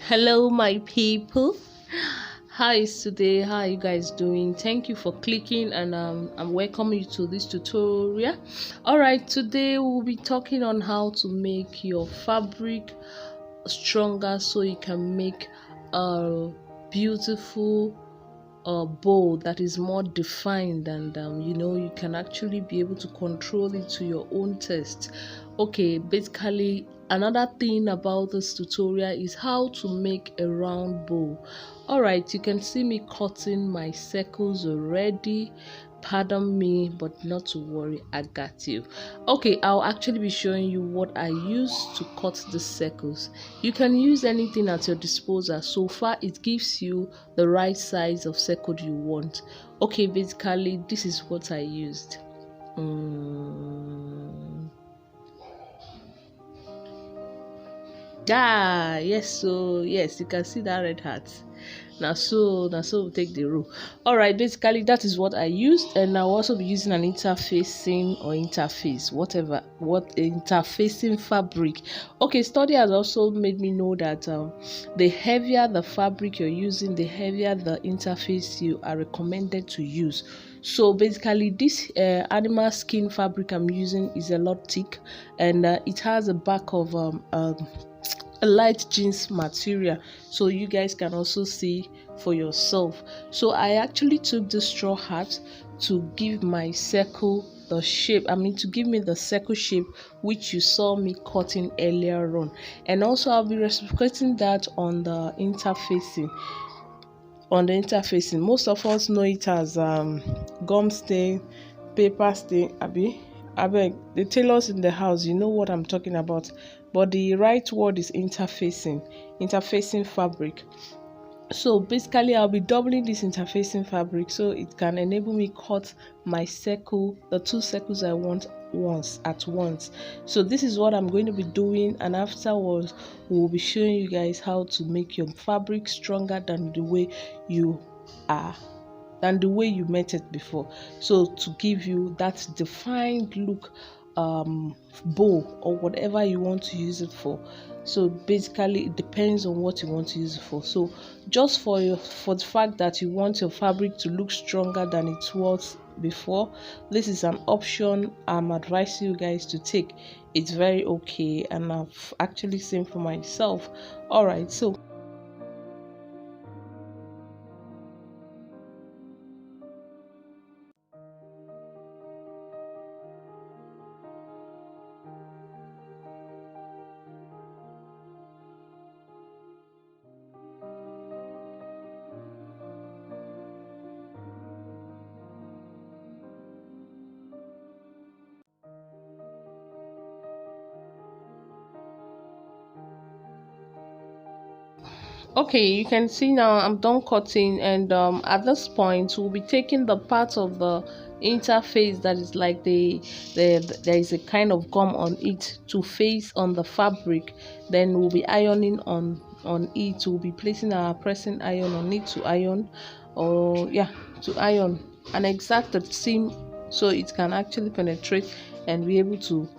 Hello, my people. How is today? How are you guys doing? Thank you for clicking, and I'm welcoming you to this tutorial. All right, today we'll be talking on how to make your fabric stronger so you can make a beautiful bow that is more defined, and you can actually be able to control it to your own taste. Okay, basically another thing about this tutorial is how to make a round bow. All right, you can see me cutting my circles already. Pardon me, but not to worry, I got you. Okay, I'll actually be showing you what I use to cut the circles. You can use anything at your disposal so far it gives you the right size of circle you want. Okay, basically this is what I used. Mm. Yes, so yes, you can see that red hat. Now so we take the row. All right, basically that is what I used, and I'll also be using an interfacing or interface, whatever, what interfacing fabric. Okay, study has also made me know that the heavier the fabric you're using, the heavier the interface you are recommended to use. So basically this animal skin fabric I'm using is a lot thick, and it has a back of a light jeans material, so you guys can also see for yourself. So I actually took the straw hat to give my circle the shape, to give me the circle shape which you saw me cutting earlier on. And also I'll be replicating that on the interfacing. Most of us know it as gum stain, paper stain, abeg, the tailors in the house, you know what I'm talking about. But the right word is interfacing fabric. So basically I'll be doubling this interfacing fabric so it can enable me cut my circle, the two circles I want at once. So this is what I'm going to be doing, and afterwards we'll be showing you guys how to make your fabric stronger than the way you are than the way you met it before, so to give you that defined look, bow or whatever you want to use it for. So basically it depends on what you want to use it for. So just for the fact that you want your fabric to look stronger than it was before, this is an option I'm advising you guys to take. It's very okay, and I've actually seen for myself. All right, so okay, you can see now I'm done cutting, and at this point we'll be taking the part of the interface that is like there is a kind of gum on it to face on the fabric. Then we'll be ironing on it. We'll be placing our pressing iron on it to iron, or yeah, to iron an exact seam so it can actually penetrate and be able to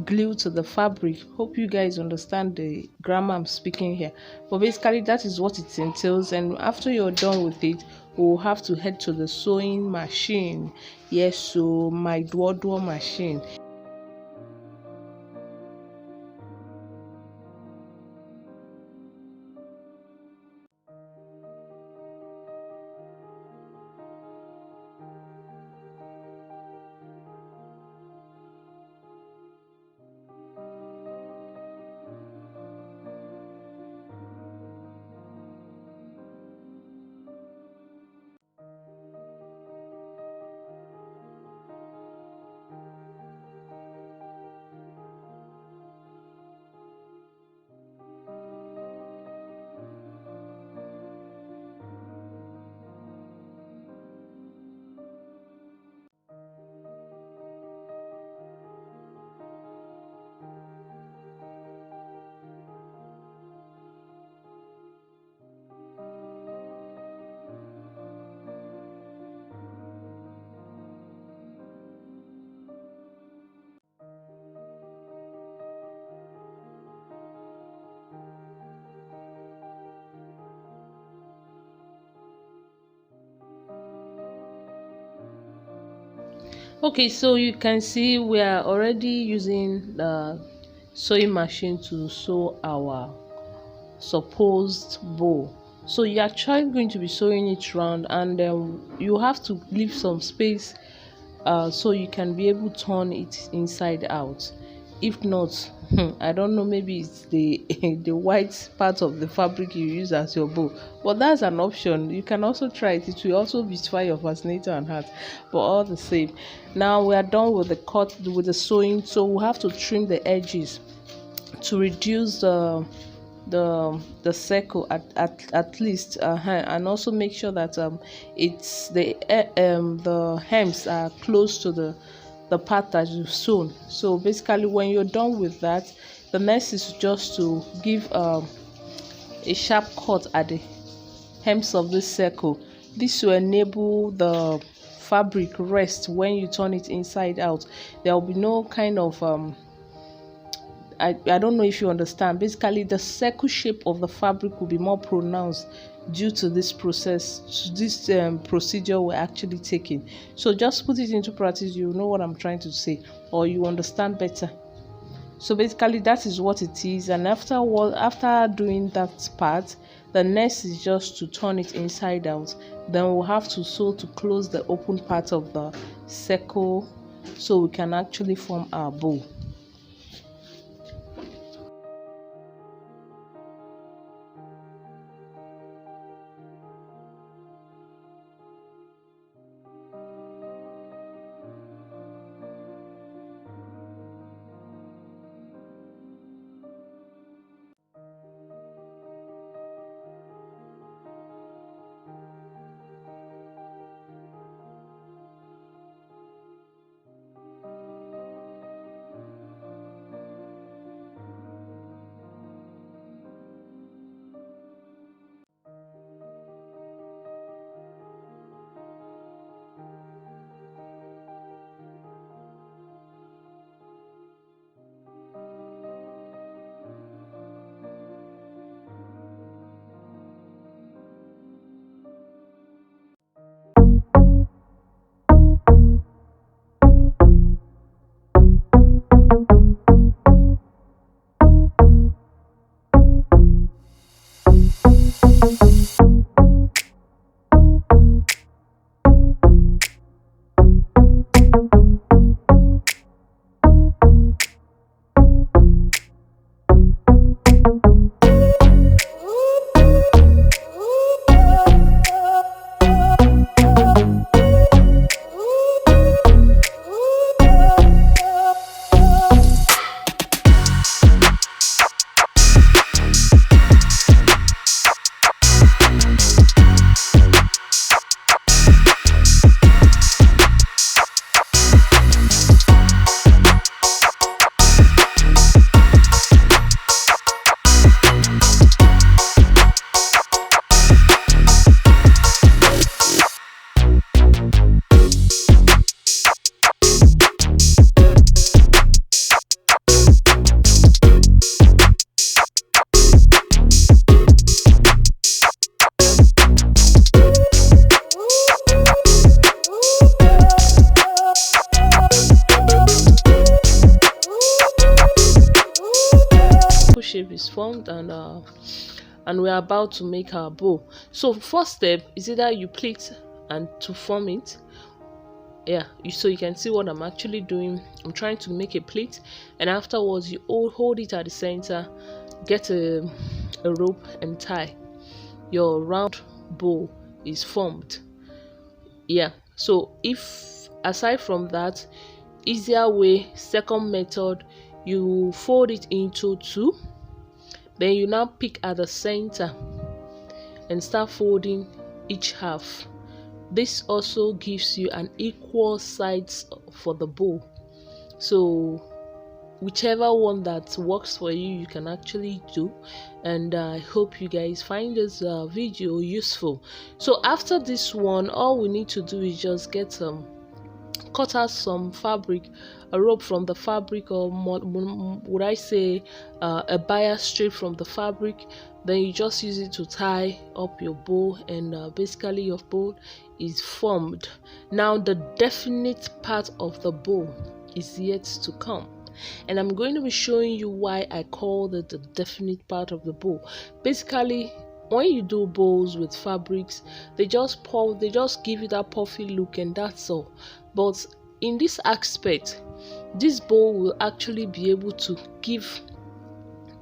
glue to the fabric. Hope you guys understand the grammar I'm speaking here, but basically that is what it entails. And after you're done with it, we'll have to head to the sewing machine. Yes, so my dwa machine. Okay, so you can see we are already using the sewing machine to sew our supposed bow. So you're actually going to be sewing it round, and you have to leave some space so you can be able to turn it inside out. If not, I don't know, maybe it's the the white part of the fabric you use as your bow, but that's an option. You can also try it. It will also beautify your fascinator and hat, but all the same. Now we are done with the cut, with the sewing, so we have to trim the edges to reduce the circle at least, and also make sure that it's the hems are close to the part that you've sewn. So basically, when you're done with that, the next is just to give a sharp cut at the hems of this circle. This will enable the fabric rest when you turn it inside out. There will be no kind of I don't know if you understand. Basically, the circle shape of the fabric will be more pronounced due to this process, this procedure we're actually taking. So just put it into practice, you know what I'm trying to say, or you understand better. So basically, that is what it is. And after doing that part, the next is just to turn it inside out. Then we'll have to sew to close the open part of the circle so we can actually form our bow. Shape is formed, and we're about to make our bow. So first step is either you pleat and to form it. So you can see what I'm actually doing. I'm trying to make a pleat, and afterwards you hold it at the center, get a rope and tie. Your round bow is formed. So if aside from that, easier way, second method, you fold it into two. Then you now pick at the center and start folding each half. This also gives you an equal size for the bow. So whichever one that works for you, you can actually do. And I hope you guys find this video useful. So after this one, all we need to do is just get cut out some fabric, a rope from the fabric, or would I say a bias strip from the fabric. Then you just use it to tie up your bow, and basically your bow is formed. Now the definite part of the bow is yet to come, and I'm going to be showing you why I call it the definite part of the bow. Basically, when you do bows with fabrics, they just give you that puffy look, and that's all. But in this aspect, this bow will actually be able to give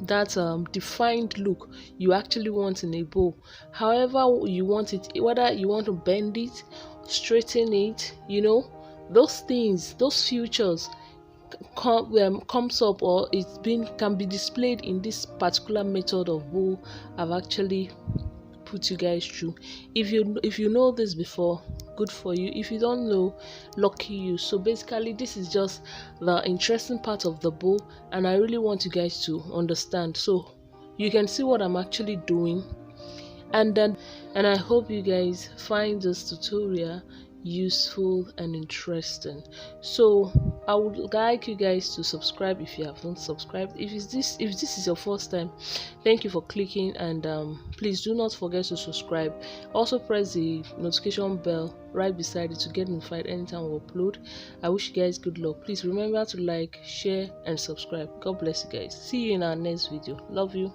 that defined look you actually want in a bow. However you want it, whether you want to bend it, straighten it, those things, those features comes up, or can be displayed in this particular method of bow I've actually put you guys through. If you know this before, good for you. If you don't know, lucky you. So basically, this is just the interesting part of the bow, and I really want you guys to understand, so you can see what I'm actually doing. And I hope you guys find this tutorial useful and interesting. So I would like you guys to subscribe if you haven't subscribed. If this is your first time, thank you for clicking, and please do not forget to subscribe. Also press the notification bell right beside it to get notified anytime we upload. I wish you guys good luck. Please remember to like, share, and subscribe. God bless you guys. See you in our next video. Love you.